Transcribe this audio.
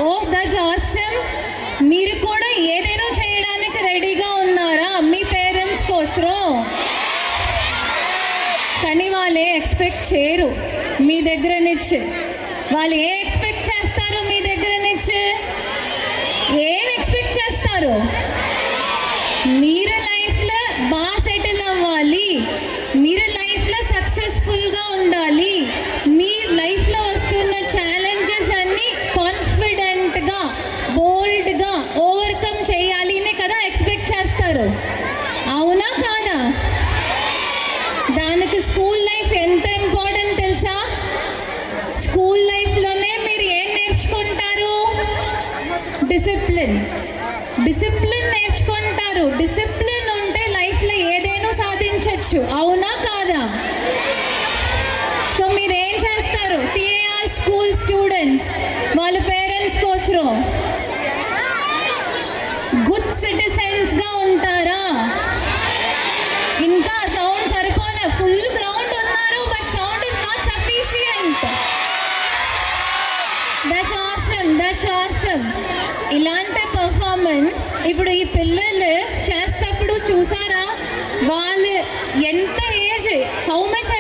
Oh that's awesome. మీరు కూడా ఏదైనా చేయడానికి రెడీగా ఉన్నారా మీ పేరెంట్స్ కోసం? కానీ వాళ్ళే ఎక్స్పెక్ట్ చేయరు మీ దగ్గర నుంచి. వాళ్ళు ఏ ఎక్స్పెక్ట్ చేస్తారు మీ దగ్గర నుంచి? ఏం ఎక్స్పెక్ట్ చేస్తారు? మీరు లైఫ్లో బాగా సెటిల్ అవ్వాలి, మీరు లైఫ్లో సక్సెస్ఫుల్గా ఉండాలి, మీ లైఫ్లో వస్తున్న ఛాలెంజెస్ అన్నీ కాన్ఫిడెంట్గా బోల్డ్గా ఓవర్కమ్ చేయాలి అనే కదా ఎక్స్పెక్ట్ చేస్తారు. అవునా కాదా? దానికి స్కూల్ లైఫ్ ఎంత ఇంపార్టెంట్ తెలుసా? స్కూల్ లైఫ్లోనే మీరు ఏం నేర్చుకుంటారు? డిసిప్లిన్. డిసిప్లిన్ నేర్చుకుంటారు. డిసిప్లిన్ ఉంటే లైఫ్లో ఏదైనా సాధించవచ్చు. అవునా కాదా? సో మీరు ఏం చేస్తారు? టీఏఆర్ స్కూల్ స్టూడెంట్స్ వాళ్ళ పేరెంట్స్ కోసం గుడ్ సిటిజన్స్గా ఉంటారా? ఇంకా సౌండ్ సరిపోలే, ఫుల్ గ్రౌండ్ ఉన్నారు but sound is not sufficient. That's awesome, that's awesome. ఇలాంటి పర్ఫార్మెన్స్ ఇప్పుడు ఈ పిల్లలు చేసేటప్పుడు చూసారా? వాళ్ళు ఎంత ఏజ్, హౌ మచ్